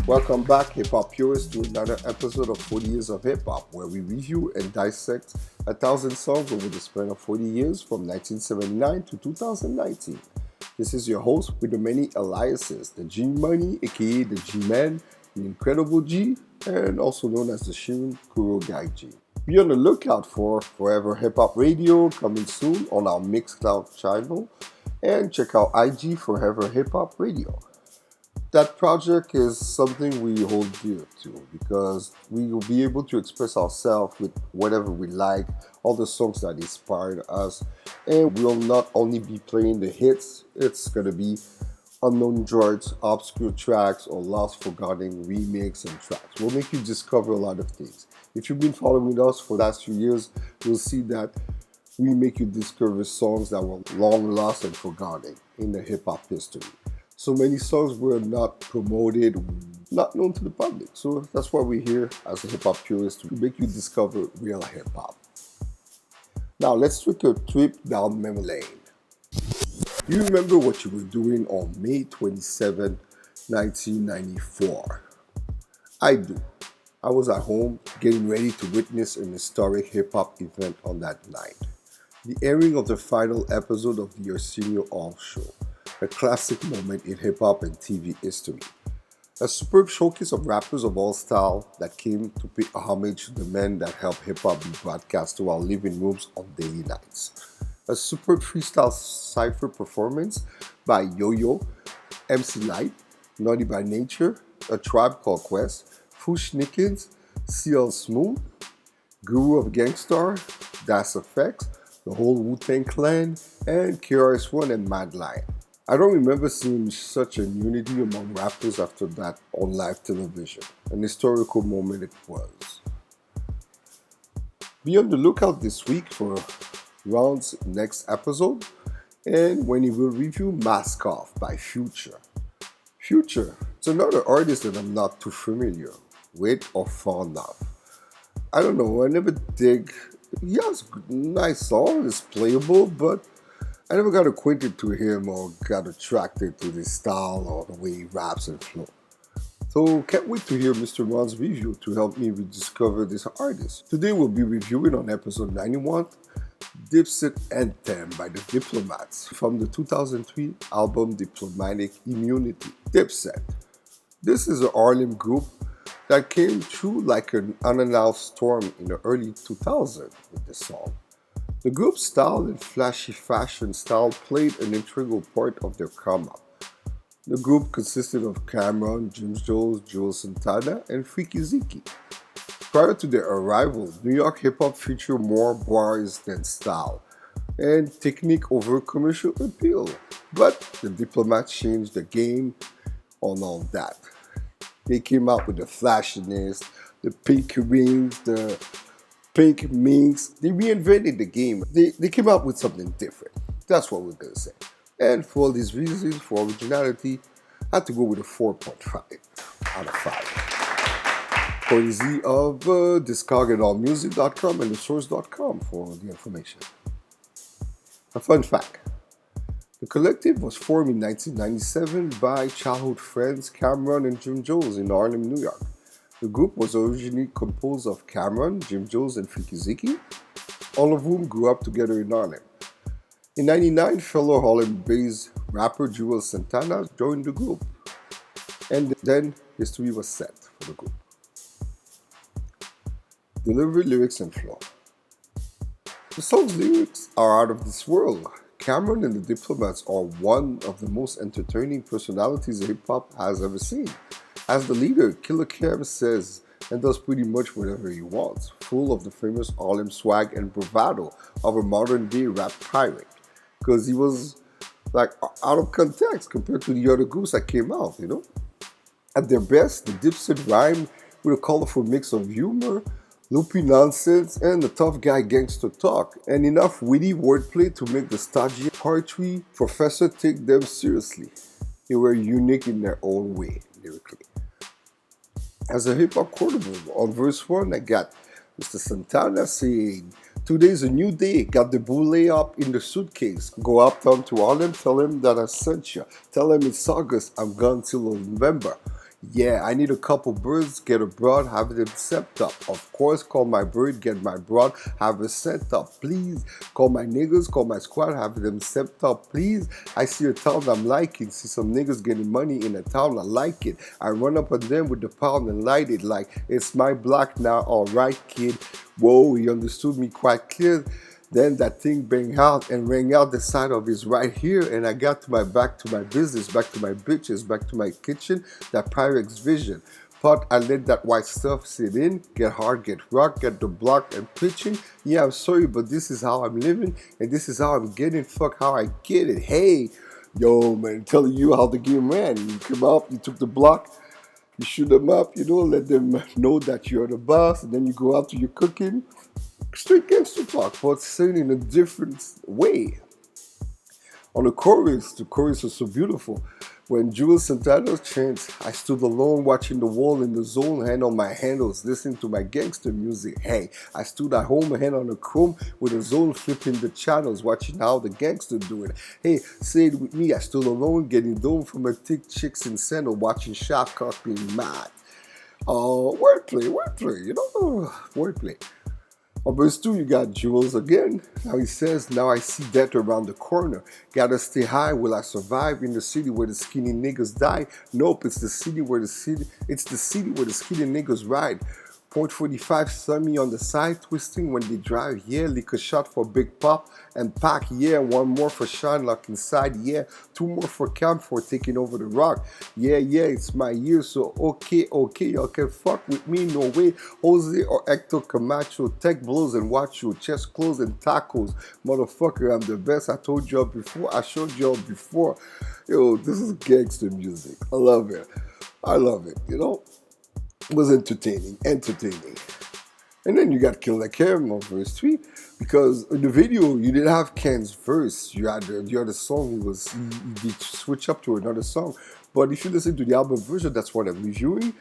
Welcome back, hip hop purists, to another episode of 40 Years of Hip Hop, where we review and dissect 1,000 songs over the span of 40 years from 1979 to 2019. This is your host with the many aliases, the G Money, aka the G Man, the Incredible G, and also known as the Shirin Kuro Guy G. Be on the lookout for Forever Hip Hop Radio coming soon on our Mixcloud channel, and check out IG Forever Hip Hop Radio. That project is something we hold dear to because we will be able to express ourselves with whatever we like, all the songs that inspired us, and we'll not only be playing the hits, it's going to be unknown joints, obscure tracks, or lost forgotten remix and tracks. We'll make you discover a lot of things. If you've been following us for the last few years, you'll see that we make you discover songs that were long lost and forgotten in the hip-hop history. So many songs were not promoted, not known to the public. So that's why we're here as a hip-hop purist, to make you discover real hip-hop. Now let's take a trip down memory lane. You remember what you were doing on May 27, 1994? I do. I was at home getting ready to witness an historic hip-hop event on that night. The airing of the final episode of the Arsenio Hall show. A classic moment in hip-hop and TV history. A superb showcase of rappers of all styles that came to pay homage to the men that helped hip-hop be broadcast to our living rooms on daily nights. A superb freestyle cypher performance by Yo-Yo, MC Light, Naughty by Nature, A Tribe Called Quest, Fushnikins, CL Smooth, Guru of Gangstar, Das Effects, the whole Wu-Tang Clan, and KRS-One and Mad Lion. I don't remember seeing such a unity among rappers after that on live television. An historical moment it was. Be on the lookout this week for Ron's next episode, and when he will review Mask Off by Future. Future, it's another artist that I'm not too familiar with or fond of. I don't know, I never dig. He has nice songs, it's playable, but I never got acquainted to him or got attracted to his style or the way he raps and flows. So can't wait to hear Mr. Ron's review to help me rediscover this artist. Today we'll be reviewing on episode 91, Dipset Anthem by the Diplomats from the 2003 album Diplomatic Immunity. Dipset. This is an Harlem group that came through like an unannounced storm in the early 2000s with this song. The group's style and flashy fashion style played an integral part of their come up. The group consisted of Cameron, Jim Jones, Jules Santana, and Freaky Zeke. Prior to their arrival, New York hip-hop featured more bars than style, and technique over commercial appeal. But the Diplomats changed the game on all that. They came out with the flashiness, the pink rings, the pink minks. They reinvented the game. They came up with something different. That's what we're going to say. And for all these reasons, for originality, I had to go with a 4.5 out of 5. Courtesy of discogandallmusic.com and thesource.com for the information. A fun fact. The collective was formed in 1997 by childhood friends Cameron and Jim Jones in Harlem, New York. The group was originally composed of Cameron, Jim Jones, and Freaky Zeke, all of whom grew up together in Harlem. In 1999, fellow Harlem-based rapper Jules Santana joined the group, and then history was set for the group. Delivery, lyrics, and flow. The song's lyrics are out of this world. Cameron and the Diplomats are one of the most entertaining personalities hip-hop has ever seen. As the leader, Killer Cam says and does pretty much whatever he wants, full of the famous Harlem swag and bravado of a modern-day rap pirate. Because he was like out of context compared to the other groups that came out, you know? At their best, the Dipset rhymed with a colorful mix of humor, loopy nonsense, and the tough guy gangster talk, and enough witty wordplay to make the stodgy poetry professor take them seriously. They were unique in their own way, lyrically. As a hip-hop quotable, on verse 1, I got Mr. Santana saying, "Today's a new day, got the boule up in the suitcase. Go uptown to Harlem, tell him that I sent you. Tell him it's August, I'm gone till November. Yeah, I need a couple birds, get a broad, have them sent up. Of course, call my bird, get my broad, have it sent up. Please, call my niggas, call my squad, have them sent up. Please, I see a town I'm liking, see some niggas getting money in a town, I like it. I run up on them with the pound and light it like it's my block now, alright kid. Whoa, he understood me quite clear. Then that thing bang out and rang out the side of his right here, and I got to my back to my business, back to my bitches, back to my kitchen, that Pyrex vision. But I let that white stuff sit in, get hard, get rock, get the block and pitching. Yeah, I'm sorry, but this is how I'm living, and this is how I'm getting. Fuck how I get it. Hey, yo, man, telling you how the game ran. You come up, you took the block, you shoot them up, let them know that you're the boss, and then you go out to your cooking. Straight gangster talk, but said in a different way. On the chorus was so beautiful. When Jules Santana chants, I stood alone watching the wall in the zone, hand on my handles, listening to my gangster music. Hey, I stood at home, hand on the chrome, with a zone flipping the channels, watching how the gangster do it. Hey, say it with me, I stood alone, getting dome from a thick chicks in center, watching Shark Cock being mad. Wordplay, wordplay. On verse 2, you got Jules again. Now he says, now I see death around the corner. Gotta stay high, will I survive in the city where the skinny niggas die? Nope, it's the city where the skinny niggas ride. .45 semi on the side, twisting when they drive, yeah, lick a shot for Big Pop and Pac, yeah, one more for Sean Lock inside, yeah, two more for Cam for taking over the rock, yeah, it's my year, so okay, y'all can fuck with me, no way, Jose or Hector Camacho, tech blows and watch you, chest close and tacos, motherfucker, I'm the best, I told y'all before, I showed y'all before, yo, this is gangster music, I love it, It was entertaining. And then you got Kill Like Cam on verse 3, because in the video you didn't have Ken's verse. You had the other song. He switch up to another song. But if you listen to the album version, that's what I'm reviewing.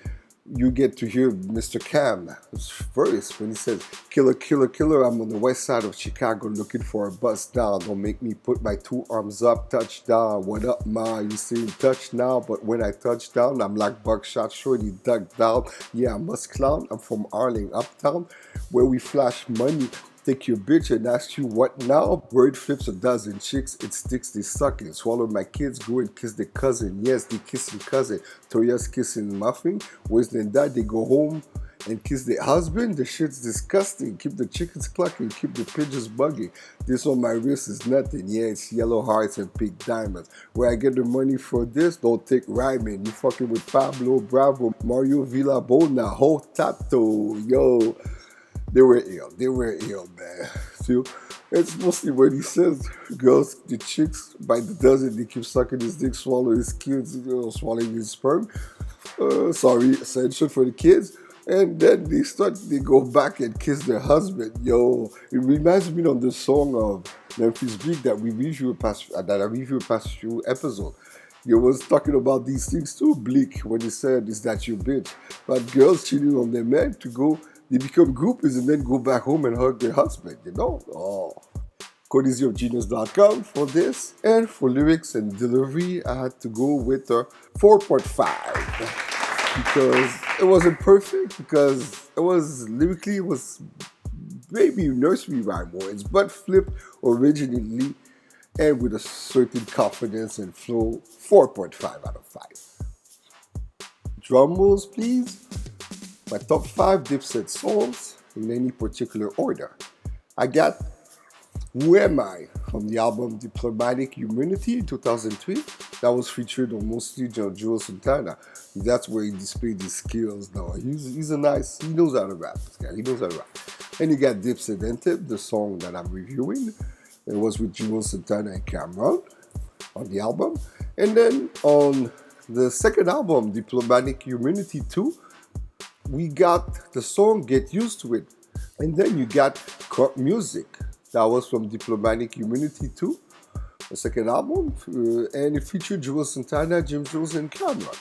You get to hear Mr. Cam's verse when he says, Killer, killer, killer, I'm on the west side of Chicago looking for a bust down. Don't make me put my two arms up, touchdown. What up, ma? You saying touch now, but when I touch down, I'm like Buckshot Shorty dug down. Yeah, I must clown. I'm from Arling, uptown, where we flash money. Take your bitch and ask you what now? Bird flips a dozen chicks, it sticks, they sucking. Swallow my kids, go and kiss their cousin. Yes, they kissing cousin. Toya's kissing muffin. Worse than that, they go home and kiss their husband. The shit's disgusting. Keep the chickens clucking, keep the pigeons bugging. This on my wrist is nothing. Yeah, it's yellow hearts and pink diamonds. Where I get the money for this, don't take rhyming. You fucking with Pablo Bravo, Mario Villabona, Ho Tato, yo. They were ill, man. So it's mostly when he says, girls, the chicks, by the dozen, they keep sucking his dick, swallow his kids, swallowing his sperm. Sorry, censored for the kids. And then they go back and kiss their husband. Yo, it reminds me of the song of Memphis Bleak that I reviewed past few episodes. He was talking about these things too, Bleak, when he said, is that your bitch? But girls cheating on their men they become groupies and then go back home and hug their husband, CodeIsYourGenius.com for this. And for lyrics and delivery, I had to go with a 4.5 because it wasn't perfect, because it was maybe nursery rhyme words, but flipped originally and with a certain confidence and flow. 4.5 out of 5. Drum rolls, please. My top 5 Dipset songs in any particular order. I got Who Am I from the album Diplomatic Humanity in 2003. That was featured on mostly Jules Santana. That's where he displayed his skills now. He knows how to rap, this guy. He knows how to rap. And you got Dipset Anthem, the song that I'm reviewing. It was with Jules Santana and Cameron on the album. And then on the second album, Diplomatic Humanity 2, we got the song Get Used to It. And then you got Crop Music. That was from Diplomatic Humanity 2, the second album. And it featured Jules Santana, Jim Jules, and Cameron.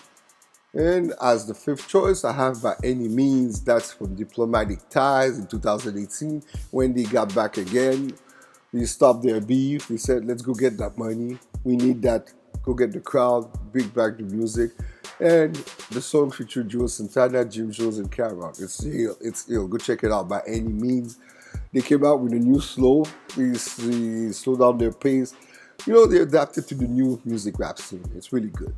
And as the fifth choice, I have By Any Means. That's from Diplomatic Ties in 2018. When they got back again, they stopped their beef. They said, let's go get that money. We need that. Go get the crowd. Bring back the music. And the song featured Jules Santana, Jim Jones, and Cameron. It's ill. It's ill. Go check it out by any means. They came out with a new slow. They slow down their pace. They adapted to the new music rap scene. It's really good.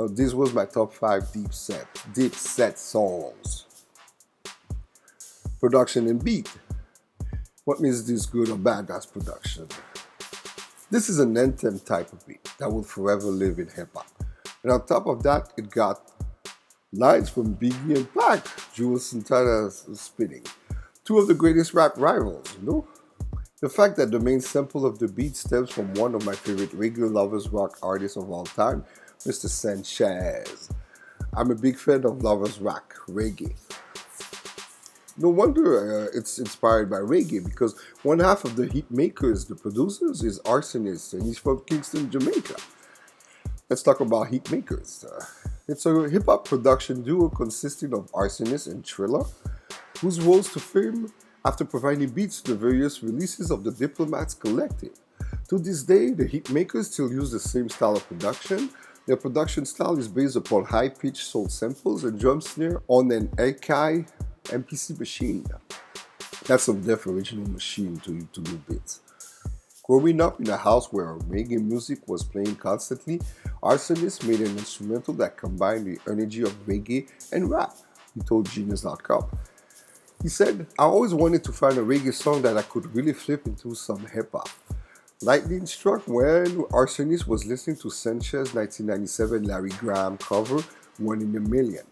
This was my top 5 Dipset songs. Production and beat. What makes this good or bad as production? This is an anthem type of beat that will forever live in hip hop. And on top of that, it got lines from Biggie and Pac, Jules Santana spitting. Two of the greatest rap rivals. The fact that the main sample of the beat stems from one of my favorite reggae lovers rock artists of all time, Mr. Sanchez. I'm a big fan of lovers rock, reggae. No wonder it's inspired by reggae, because one half of the hit makers, the producers, is Arsonist, and he's from Kingston, Jamaica. Let's talk about hit makers. It's a hip-hop production duo consisting of Arsonist and Triller, whose rose to fame after providing beats to the various releases of the Diplomats collective. To this day, the hit makers still use the same style of production. Their production style is based upon high-pitched soul samples and drum snare on an Akai MPC machine. That's some deaf original machine to do beats. Growing up in a house where reggae music was playing constantly, Arsonist made an instrumental that combined the energy of reggae and rap, he told Genius.com. He said, I always wanted to find a reggae song that I could really flip into some hip-hop. Lightning struck when Arsonist was listening to Sanchez's 1997 Larry Graham cover, One in a Million.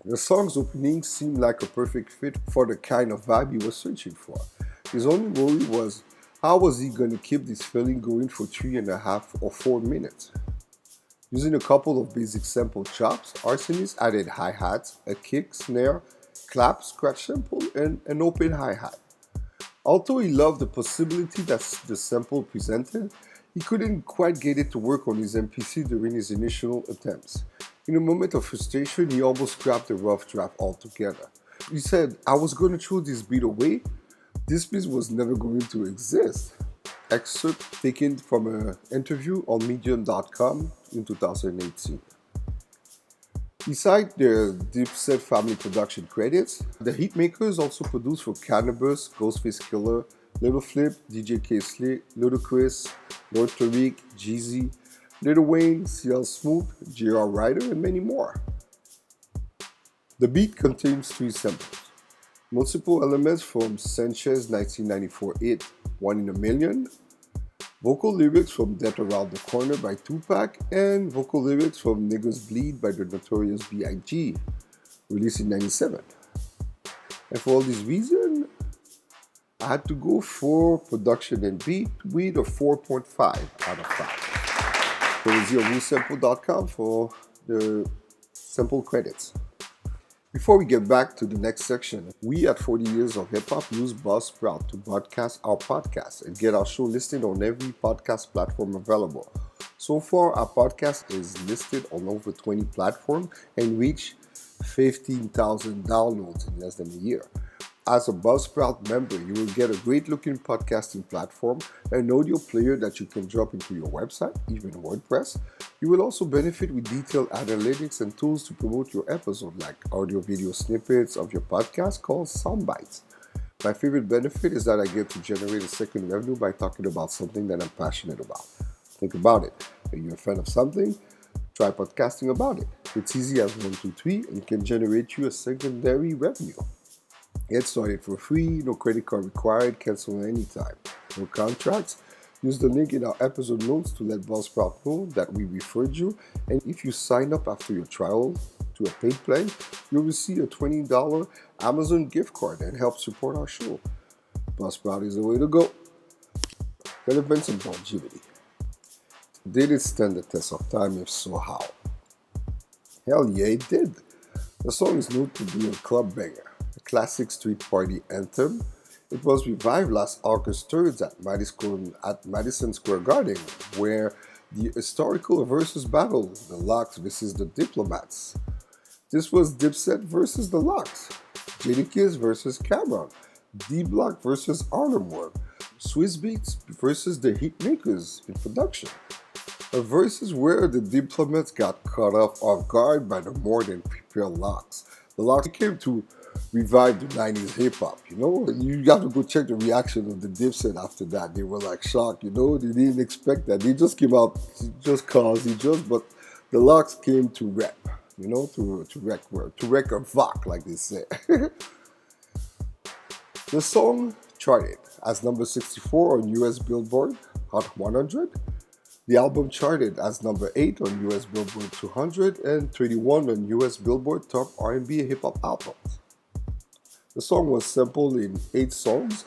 The song's opening seemed like a perfect fit for the kind of vibe he was searching for. His only worry was, how was he going to keep this feeling going for 3.5 or 4 minutes? Using a couple of basic sample chops, Arsonist added hi-hats, a kick, snare, clap, scratch sample, and an open hi-hat. Although he loved the possibility that the sample presented, he couldn't quite get it to work on his MPC during his initial attempts. In a moment of frustration, he almost scrapped the rough draft altogether. He said, I was going to throw this beat away. This piece was never going to exist. Excerpt taken from an interview on Medium.com in 2018. Beside their Dipset family production credits, the hitmakers also produced for Cannabis, Ghostface Killer, Little Flip, DJ K-Slick, Ludacris, Lord Tariq, Jeezy, Lil Wayne, CL Smooth, J.R. Ryder, and many more. The beat contains 3 samples, multiple elements from Sanchez's 1994 hit, One in a Million, vocal lyrics from Death Around the Corner by Tupac, and vocal lyrics from Niggas Bleed by the Notorious B.I.G., released in 1997. And for all these reasons, I had to go for production and beat with a 4.5 out of 5. Courtesy of WooSample.com for the sample credits. Before we get back to the next section, we at 40 Years of Hip Hop use Buzzsprout to broadcast our podcast and get our show listed on every podcast platform available. So far, our podcast is listed on over 20 platforms and reached 15,000 downloads in less than a year. As a Buzzsprout member, you will get a great-looking podcasting platform, an audio player that you can drop into your website, even WordPress. You will also benefit with detailed analytics and tools to promote your episode, like audio-video snippets of your podcast called soundbites. My favorite benefit is that I get to generate a second revenue by talking about something that I'm passionate about. Think about it. When you're a fan of something, try podcasting about it. It's easy as 1, 2, 3 and can generate you a secondary revenue. Get started for free, no credit card required, cancel anytime. No contracts. Use the link in our episode notes to let Buzzsprout know that we referred you. And if you sign up after your trial to a paid plan, you'll receive a $20 Amazon gift card and help support our show. Buzzsprout is the way to go. Relevance and longevity. Did it stand the test of time? If so, how? Hell yeah, it did. The song is known to be a club banger. Classic street party anthem. It was revived last August 3rd at Madison Square Garden, where the historical versus battle, the Locks versus the Diplomats. This was Dipset versus the Locks, Jadakiss versus Cameron, D-Block versus Harlem World, Swiss Beats versus the Hitmakers in production. Verses where the Diplomats got caught off guard by the more than prepared locks. The locks came to revive the 90s hip hop, you know? You got to go check the reaction of the Dipset after that. They were like shocked, you know? They didn't expect that. They just came out just cause but the locks came to rap, you know, to wreck a VOC, like they say. The song charted as number 64 on US Billboard Hot 100. The album charted as number 8 on US Billboard 200 and 31 on US Billboard Top R&B Hip Hop Albums. The song was sampled in 8 songs.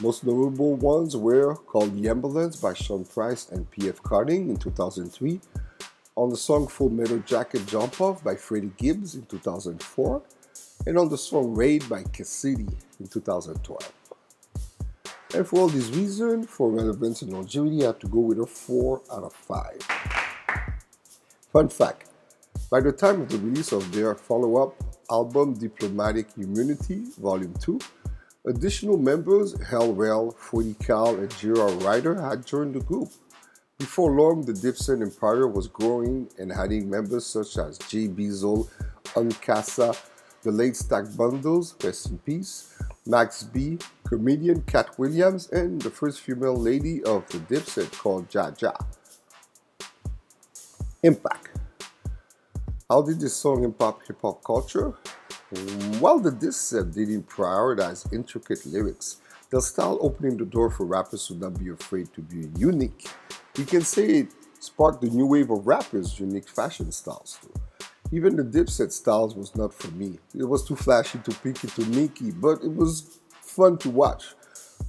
Most notable ones were Call the Ambulance by Sean Price and P.F. Carding in 2003, on the song Full Metal Jacket Jump Off by Freddie Gibbs in 2004, and on the song Raid by Cassidy in 2012. And for all these reasons, for relevance and longevity, I have to go with a 4 out of 5. Fun fact, by the time of the release of their follow-up album Diplomatic Immunity, Vol.02, additional members, Hell Rel, 40 Cal, and J.R. Ryder had joined the group. Before long, the Dipset empire was growing and adding members such as Jay Beazle, Uncasa, the late Stack Bundles, rest in peace, Max B, comedian Cat Williams, and the first female lady of the Dipset called Jaja. Impact. How did this song impact hip-hop culture? While the Dipset didn't prioritize intricate lyrics, their style opening the door for rappers to not be afraid to be unique. We can say it sparked the new wave of rappers' unique fashion styles too. Even the Dipset styles was not for me. It was too flashy, too pinky, too minky, but it was fun to watch.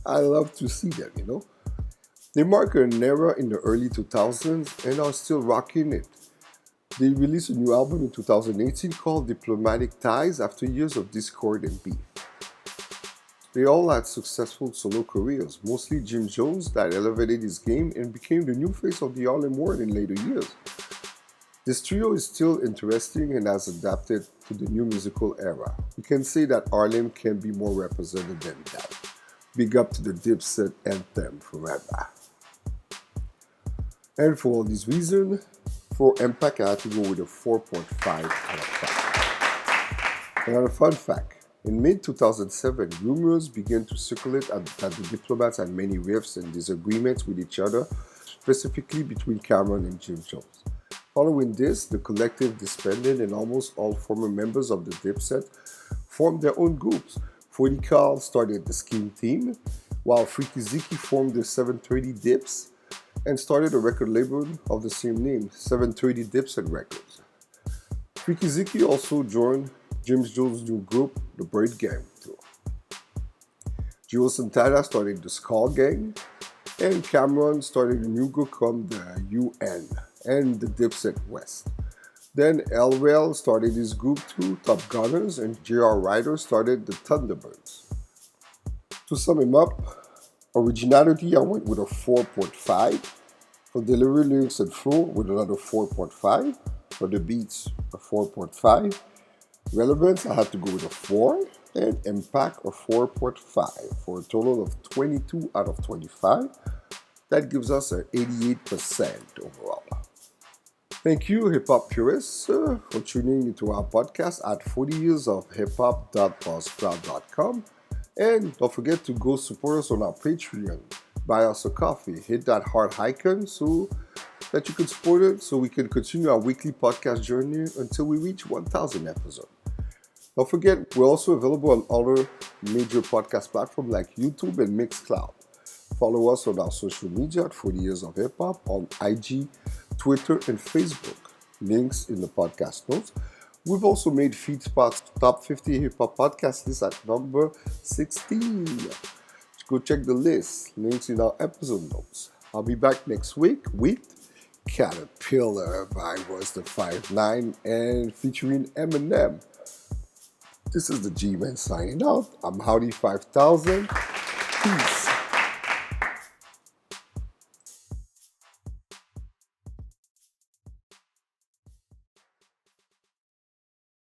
I love to see them, you know. They mark an era in the early 2000s and are still rocking it. They released a new album in 2018 called Diplomatic Ties after years of discord and beef. They all had successful solo careers, mostly Jim Jones that elevated his game and became the new face of the Harlem World in later years. This trio is still interesting and has adapted to the new musical era. We can say that Harlem can be more represented than that. Big up to the Dipset Anthem forever. And for all these reasons, for Impact I had to go with a 4.5 out of 5. Another fun fact. In mid-2007, rumors began to circulate that the Diplomats had many rifts and disagreements with each other, specifically between Cameron and Jim Jones. Following this, the collective disbanded and almost all former members of the Dipset formed their own groups. 40 Cal started the Scheme Team, while Freaky Ziki formed the 730 Dips and started a record label of the same name, 730 Dipset Records. Freaky Ziki also joined Jim Jones' new group, the Bird Gang, too. Gio Santana started the Skull Gang, and Cameron started a new group called the UN and the Dipset West. Then L-Rel started his group too, Top Gunners, and J.R. Ryder started the Thunderbirds. To sum him up, Originality I went with a 4.5. For delivery, lyrics, and flow with another 4.5. For the beats, a 4.5. Relevance, I had to go with a 4, and Impact, a 4.5, for a total of 22 out of 25. That gives us an 88% overall. Thank you, hip-hop purists, for tuning into our podcast at 40 years of hiphop.buzzsprout.com. And don't forget to go support us on our Patreon. Buy us a coffee. Hit that heart icon so that you can support it so we can continue our weekly podcast journey until we reach 1,000 episodes. Don't forget, we're also available on other major podcast platforms like YouTube and Mixcloud. Follow us on our social media at 40 Years of Hip Hop on IG, Twitter, and Facebook. Links in the podcast notes. We've also made FeedSpot's Top 50 Hip Hop Podcast list at number 16. Go check the list. Links in our episode notes. I'll be back next week with Caterpillar by Royce the 5'9" and featuring Eminem. This is the G-Man signing out. I'm Howdy 5000. Peace.